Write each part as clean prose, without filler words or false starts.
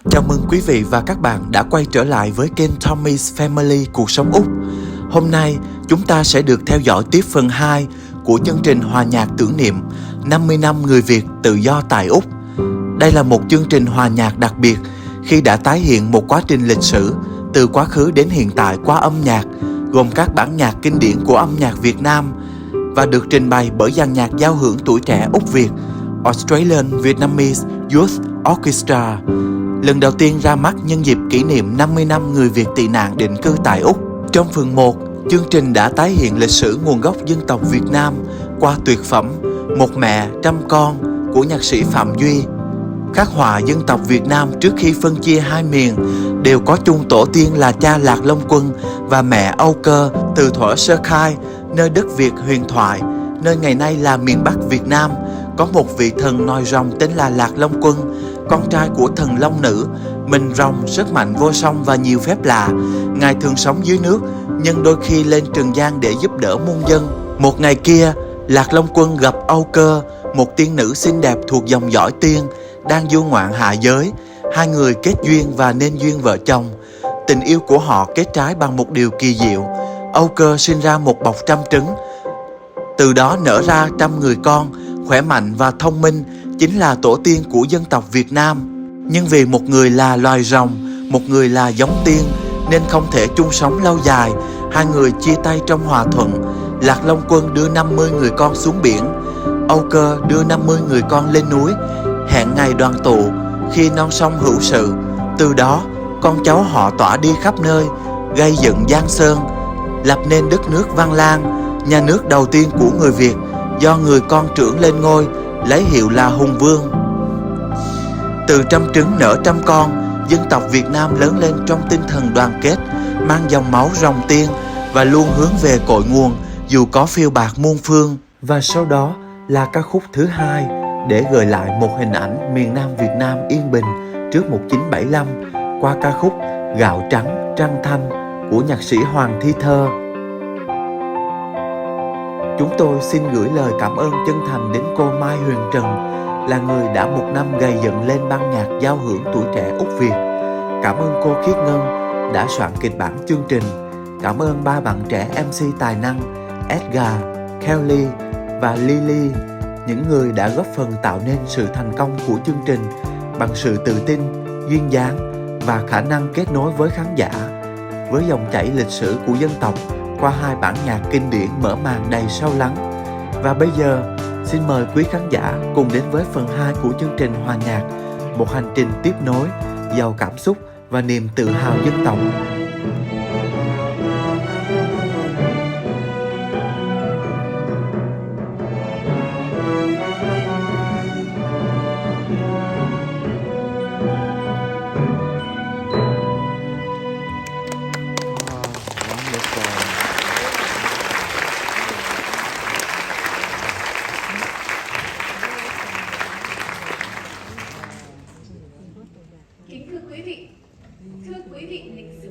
Chào mừng quý vị và các bạn đã quay trở lại với kênh Tommy's Family Cuộc Sống Úc. Hôm nay, chúng ta sẽ được theo dõi tiếp phần 2 của chương trình Hoà Nhạc Tưởng Niệm 50 năm người Việt tự do tại Úc. Đây là một chương trình hòa nhạc đặc biệt khi đã tái hiện một quá trình lịch sử từ quá khứ đến hiện tại qua âm nhạc, gồm các bản nhạc kinh điển của âm nhạc Việt Nam và được trình bày bởi dàn nhạc giao hưởng tuổi trẻ Úc Việt Australian Vietnamese Youth Orchestra, lần đầu tiên ra mắt nhân dịp kỷ niệm 50 năm người Việt tị nạn định cư tại Úc. Trong phần 1, chương trình đã tái hiện lịch sử nguồn gốc dân tộc Việt Nam qua tuyệt phẩm Một Mẹ Trăm Con của nhạc sĩ Phạm Duy. Các họa dân tộc Việt Nam trước khi phân chia hai miền đều có chung tổ tiên là cha Lạc Long Quân và mẹ Âu Cơ từ thuở sơ khai, nơi đất Việt huyền thoại, nơi ngày nay là miền Bắc Việt Nam, có một vị thần nòi rồng tên là Lạc Long Quân, con trai của thần Long Nữ, mình rồng sức mạnh vô song và nhiều phép lạ. Ngài thường sống dưới nước, nhưng đôi khi lên trần gian để giúp đỡ muôn dân. Một ngày kia, Lạc Long Quân gặp Âu Cơ, một tiên nữ xinh đẹp thuộc dòng dõi tiên, đang du ngoạn hạ giới. Hai người kết duyên và nên duyên vợ chồng. Tình yêu của họ kết trái bằng một điều kỳ diệu. Âu Cơ sinh ra một bọc trăm trứng, từ đó nở ra trăm người con, khỏe mạnh và thông minh, chính là tổ tiên của dân tộc Việt Nam. Nhưng vì một người là loài rồng, một người là giống tiên, nên không thể chung sống lâu dài. Hai người chia tay trong hòa thuận. Lạc Long Quân đưa 50 người con xuống biển, Âu Cơ đưa 50 người con lên núi, hẹn ngày đoàn tụ khi non sông hữu sự. Từ đó, con cháu họ tỏa đi khắp nơi, gây dựng Giang Sơn, lập nên đất nước Văn Lang, nhà nước đầu tiên của người Việt, do người con trưởng lên ngôi, lấy hiệu là Hùng Vương. Từ trăm trứng nở trăm con, dân tộc Việt Nam lớn lên trong tinh thần đoàn kết, mang dòng máu rồng tiên và luôn hướng về cội nguồn dù có phiêu bạt muôn phương. Và sau đó là ca khúc thứ hai để gợi lại một hình ảnh miền Nam Việt Nam yên bình trước 1975 qua ca khúc Gạo Trắng Trăng Thanh của nhạc sĩ Hoàng Thi Thơ. Chúng tôi xin gửi lời cảm ơn chân thành đến cô Mai Huyền Trần, là người đã một năm gầy dựng lên ban nhạc giao hưởng tuổi trẻ Úc Việt. Cảm ơn cô Khiết Ngân đã soạn kịch bản chương trình. Cảm ơn ba bạn trẻ MC tài năng Edgar, Kelly và Lily, những người đã góp phần tạo nên sự thành công của chương trình bằng sự tự tin, duyên dáng và khả năng kết nối với khán giả. Với dòng chảy lịch sử của dân tộc qua hai bản nhạc kinh điển mở màn đầy sâu lắng. Và bây giờ, xin mời quý khán giả cùng đến với phần 2 của chương trình Hòa Nhạc, một hành trình tiếp nối, giàu cảm xúc và niềm tự hào dân tộc.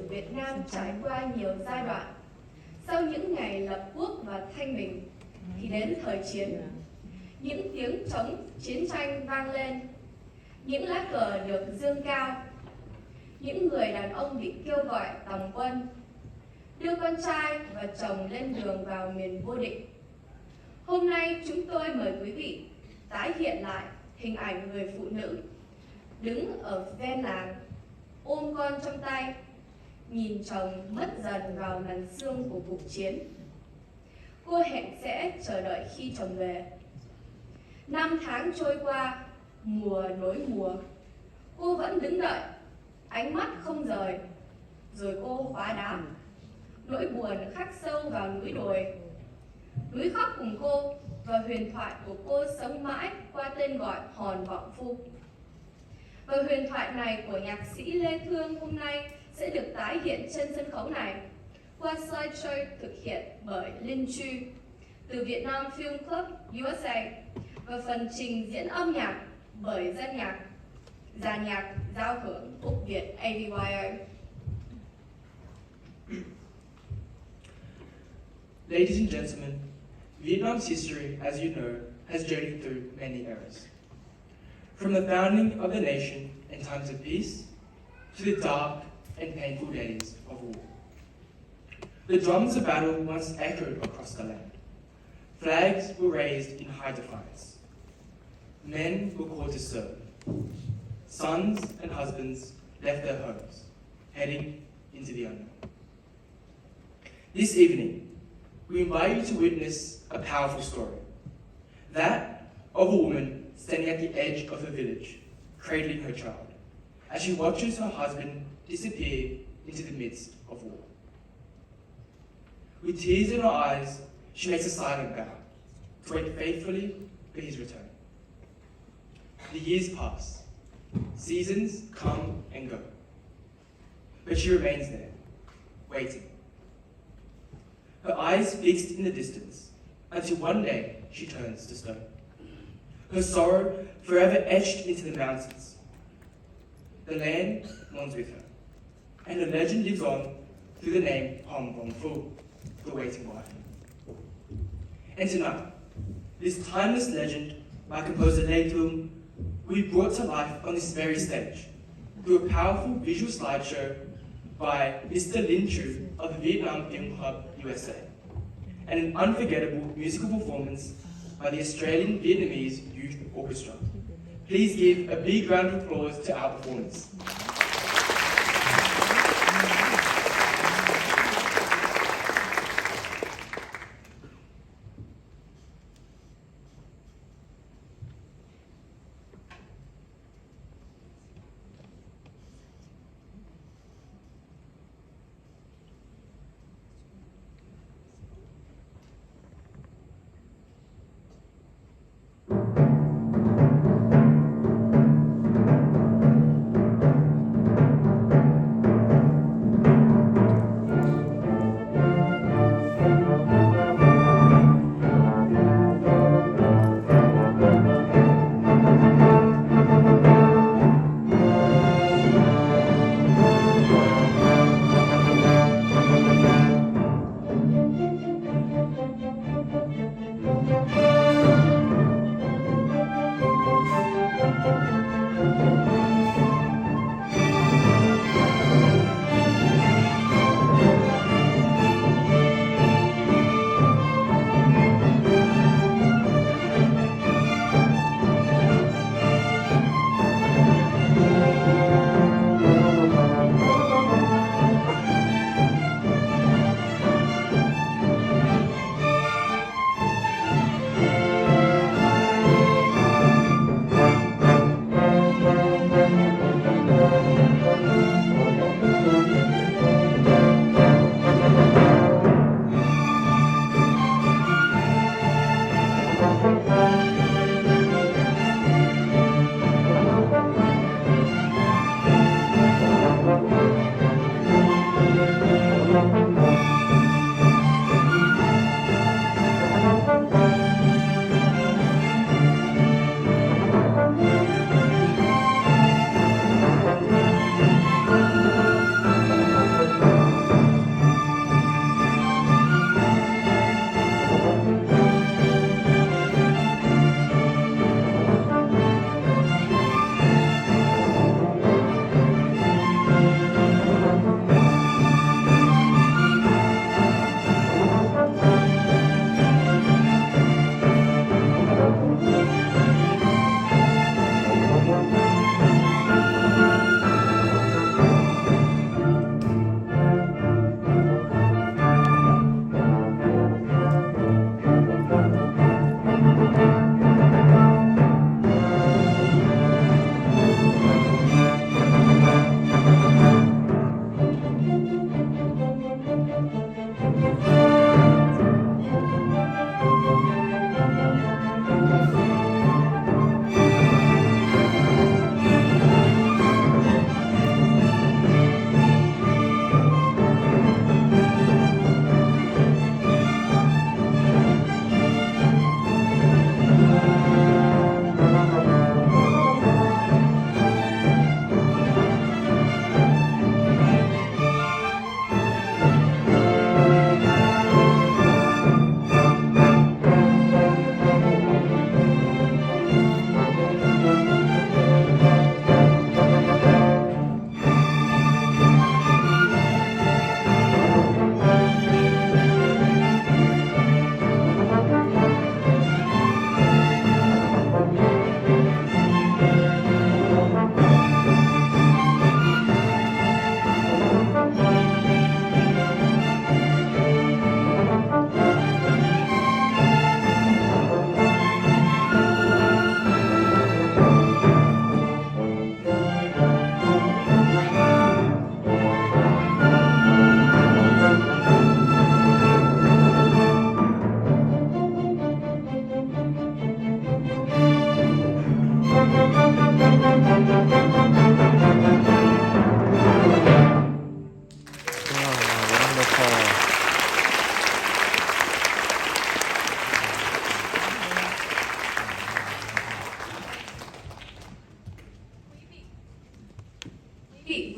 Việt Nam trải qua nhiều giai đoạn. Sau những ngày lập quốc và thanh bình thì đến thời chiến. Những tiếng trống chiến tranh vang lên, những lá cờ được dương cao, những người đàn ông bị kêu gọi tòng quân, đưa con trai và chồng lên đường vào miền vô định. Hôm nay chúng tôi mời quý vị tái hiện lại hình ảnh người phụ nữ đứng ở ven làng, ôm con trong tay, nhìn chồng mất dần vào màn sương của cuộc chiến. Cô hẹn sẽ chờ đợi khi chồng về. Năm tháng trôi qua, mùa nối mùa, cô vẫn đứng đợi, ánh mắt không rời. Rồi cô hóa đá, nỗi buồn khắc sâu vào núi đồi. Núi khóc cùng cô và huyền thoại của cô sống mãi qua tên gọi Hòn Vọng Phu. Và huyền thoại này của nhạc sĩ Lê Thương hôm nay sẽ được tái hiện trên sân khấu này qua slideshow thực hiện bởi Linh Chu từ Vietnam Film Club USA và phần trình diễn âm nhạc bởi dàn nhạc giao hưởng Úc Việt AVYO. Ladies and gentlemen, Vietnam's history, as you know, has journeyed through many eras. From the founding of the nation in times of peace to the dark and painful days of war. The drums of battle once echoed across the land. Flags were raised in high defiance. Men were called to serve. Sons and husbands left their homes, heading into the unknown. This evening, we invite you to witness a powerful story. That of a woman standing at the edge of a village, cradling her child, as she watches her husband disappear into the midst of war. With tears in her eyes, she makes a silent vow to wait faithfully for his return. The years pass, seasons come and go, but she remains there, waiting. Her eyes fixed in the distance, until one day she turns to stone. Her sorrow forever etched into the mountains. The land mourns with her, and the legend lives on through the name Hòn Vọng Phu, the waiting wife. And tonight, this timeless legend by composer Điệu, we brought to life on this very stage through a powerful visual slideshow by Mr. Linh Chu of the Vietnam Film Hub, USA, and an unforgettable musical performance by the Australian Vietnamese Youth Orchestra. Please give a big round of applause to our performers.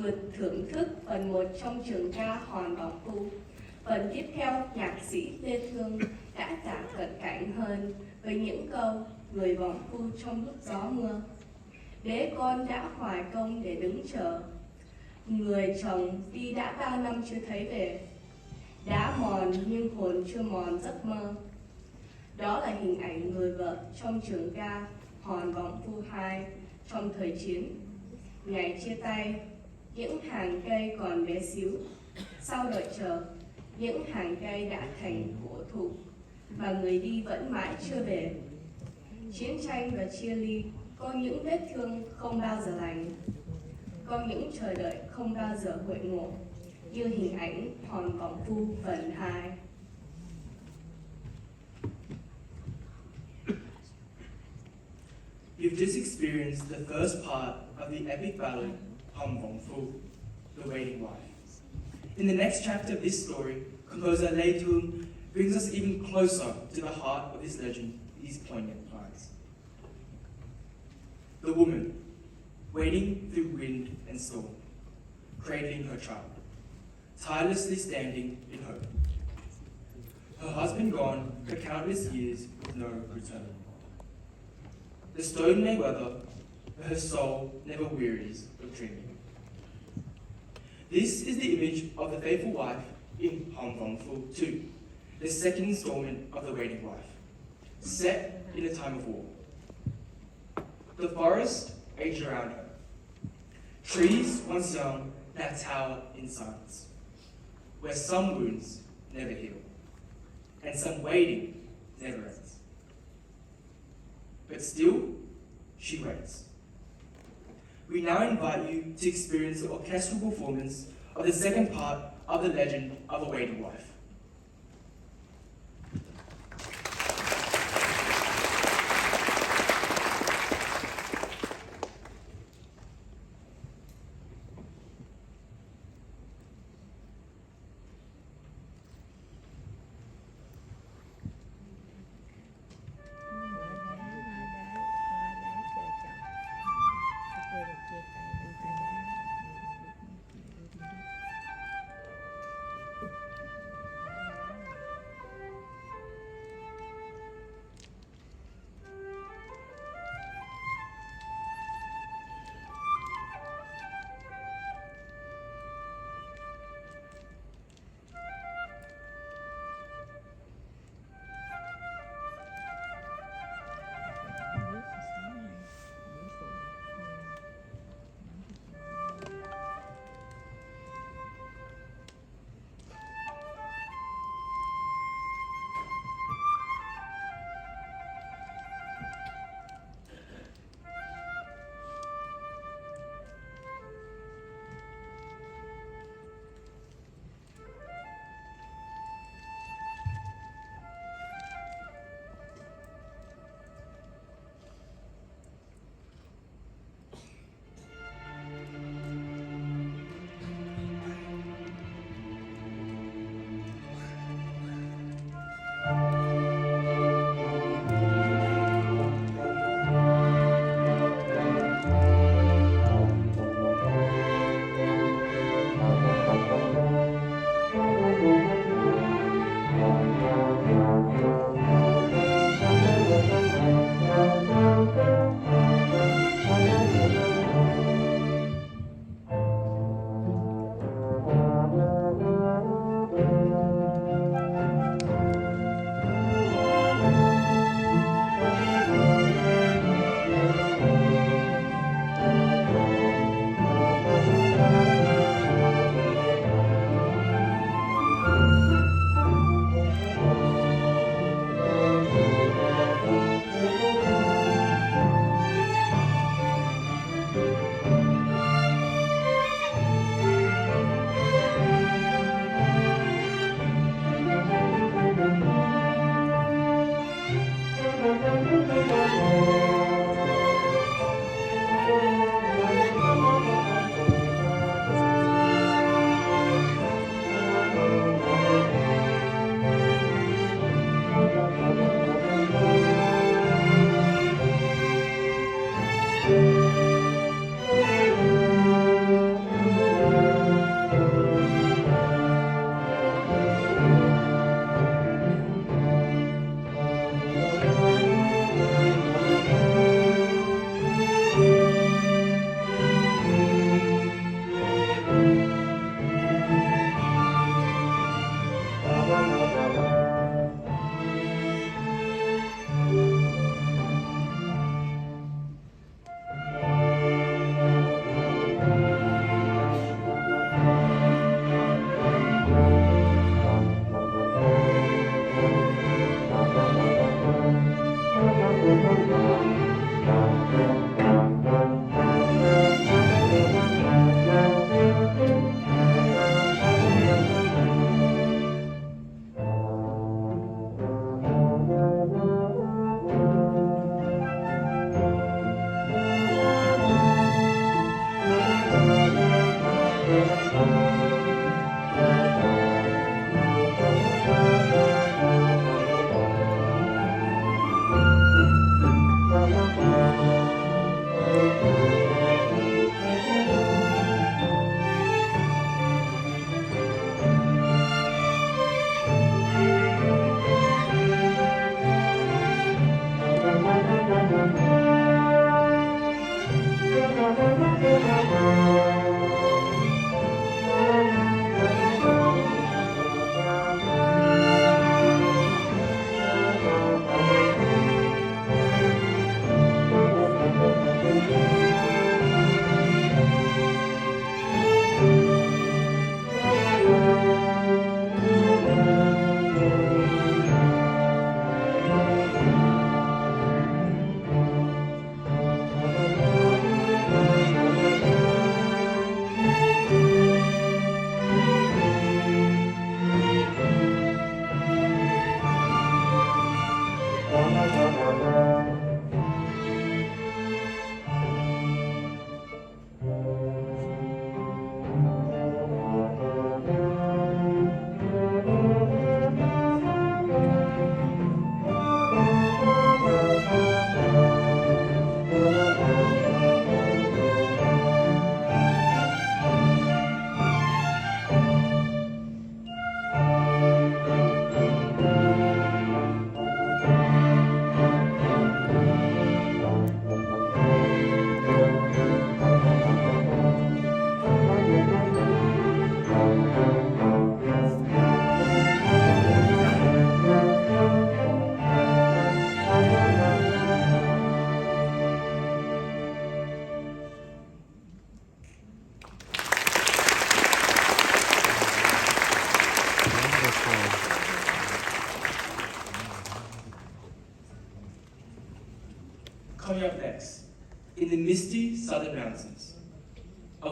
vừa thưởng thức phần 1 trong trường ca Hòn Vọng Phu. Phần tiếp theo, nhạc sĩ Lê Thương đã tả cận cảnh hơn với những câu người vọng phu trong lúc gió mưa. Bé con đã hoài công để đứng chờ. Người chồng đi đã 3 năm chưa thấy về. Đã mòn nhưng hồn chưa mòn giấc mơ. Đó là hình ảnh người vợ trong trường ca Hòn Vọng Phu 2 trong thời chiến. Ngày chia tay, những hàng cây còn bé xíu. Sau đợi chờ, những hàng cây đã thành cổ thụ và người đi vẫn mãi chưa về. Chiến tranh và chia ly có những vết thương không bao giờ lành, có những chờ đợi không bao giờ hội ngộ, như hình ảnh Hòn Vọng Phu phần 2. You've just experienced the first part of the epic ballad, Năm Người Việt, The Waiting Wife. In the next chapter of this story, composer Lê Thương brings us even closer to the heart of this legend, these poignant lines. The woman, waiting through wind and storm, cradling her child, tirelessly standing in hope. Her husband gone for countless years with no return. The stone may weather, but her soul never wearies of dreaming. This is the image of the faithful wife in Hòn Vọng Phu 2, the second installment of The Waiting Wife, set in a time of war. The forest aged around her. Trees once young now tower in silence, where some wounds never heal, and some waiting never ends. But still, she waits. We now invite you to experience the orchestral performance of the second part of the legend of a waiting wife.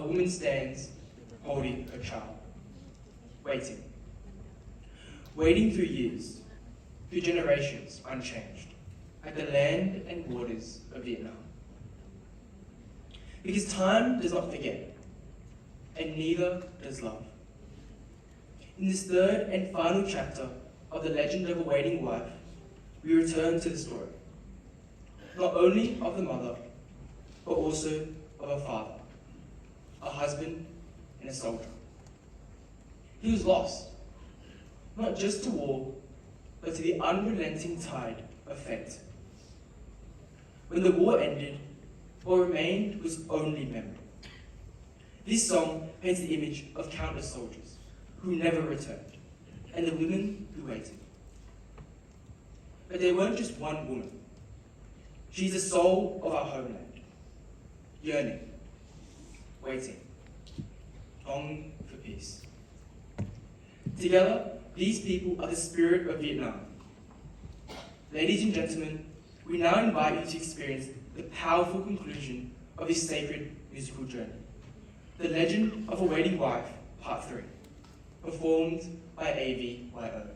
woman stands holding her child, waiting. Waiting through years, through generations unchanged, at the land and waters of Vietnam. Because time does not forget, and neither does love. In this third and final chapter of the legend of a waiting wife, we return to the story, not only of the mother, but also of a father, a husband, and a soldier. He was lost, not just to war, but to the unrelenting tide of fate. When the war ended, what remained was only memory. This song paints the image of countless soldiers who never returned, and the women who waited. But they weren't just one woman. She's the soul of our homeland, yearning, waiting, longing for peace. Together, these people are the spirit of Vietnam. Ladies and gentlemen, we now invite you to experience the powerful conclusion of this sacred musical journey, The Legend of a Waiting Wife, Part 3, performed by AVYO.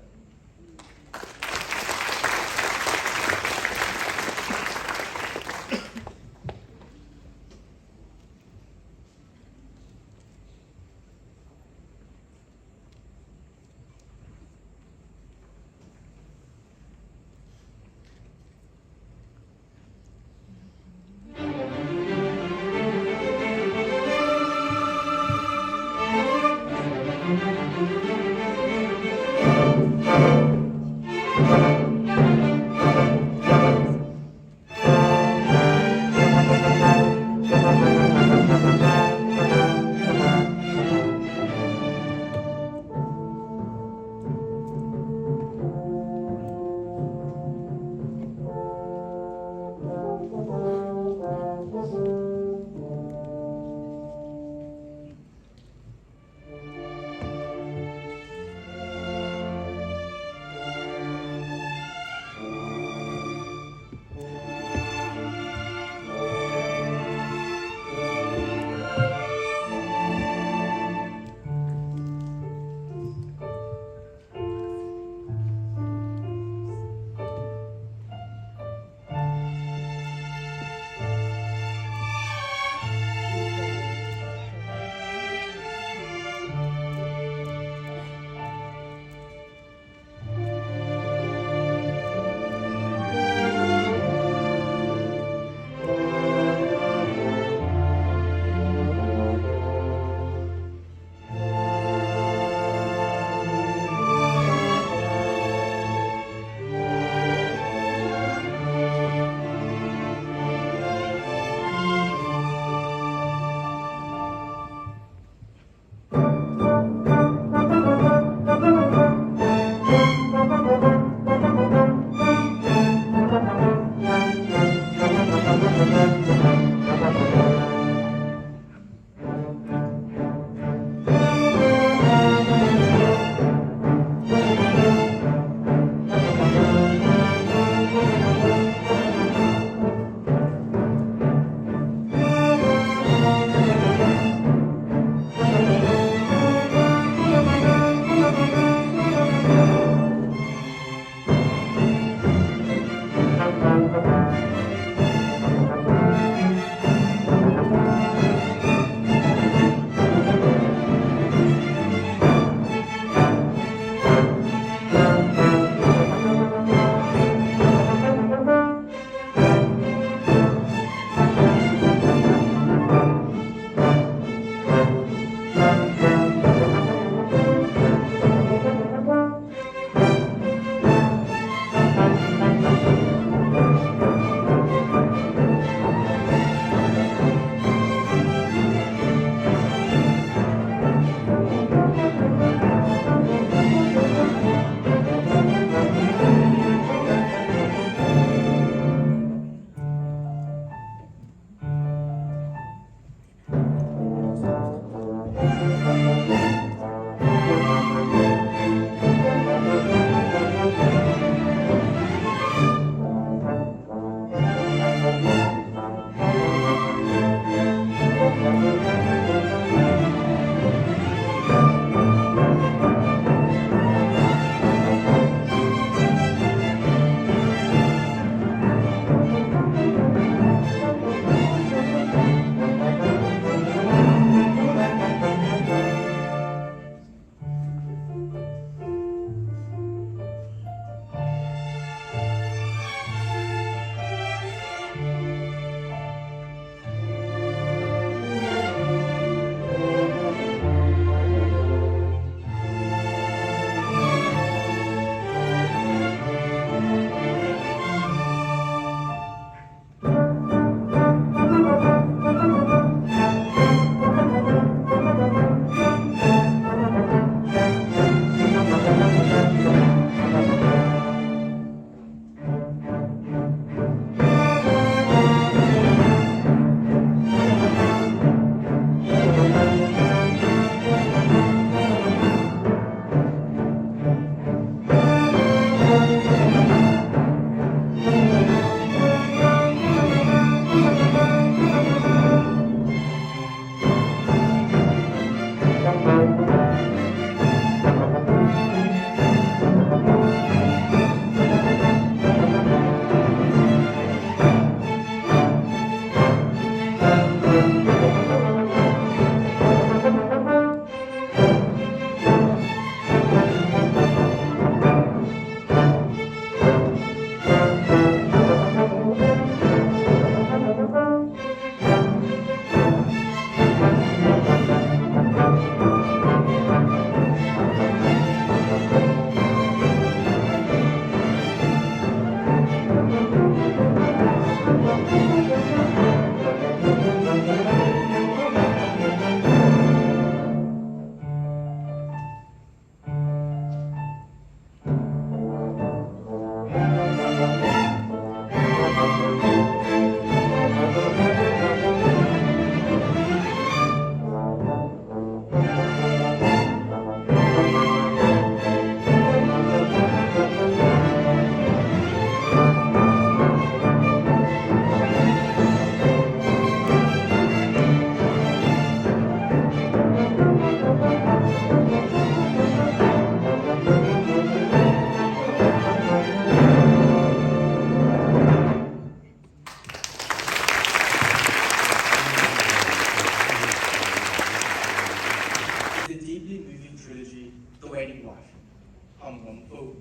Hòn Vọng Phu.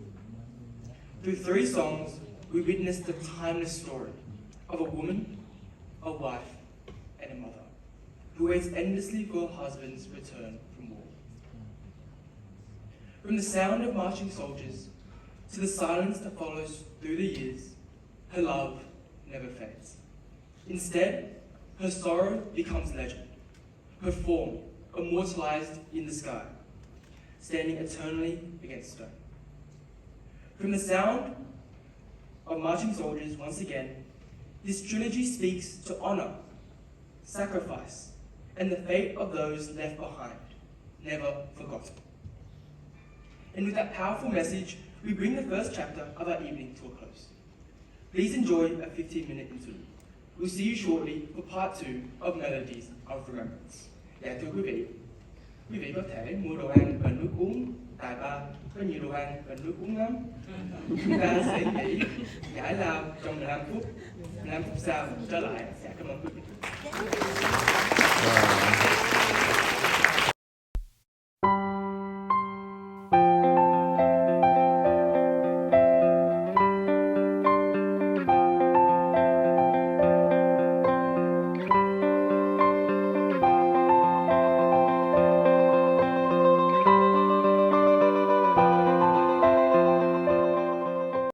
Through three songs, we witness the timeless story of a woman, a wife, and a mother who waits endlessly for her husband's return from war. From the sound of marching soldiers to the silence that follows through the years, her love never fades. Instead, her sorrow becomes legend, her form immortalized in the sky, standing eternally against stone. From the sound of marching soldiers, once again, this trilogy speaks to honor, sacrifice, and the fate of those left behind, never forgotten. And with that powerful message, we bring the first chapter of our evening to a close. Please enjoy a 15-minute interlude. We'll see you shortly for part 2 of Melodies of Remembrance. Dạ thưa quý vị có thể mua đồ ăn và nước uống tại bar, có nhiều đồ ăn và nước uống lắm. Chúng ta sẽ nghỉ giải lao trong 15 phút. 15 phút sau trở lại. Dạ cảm ơn quý vị.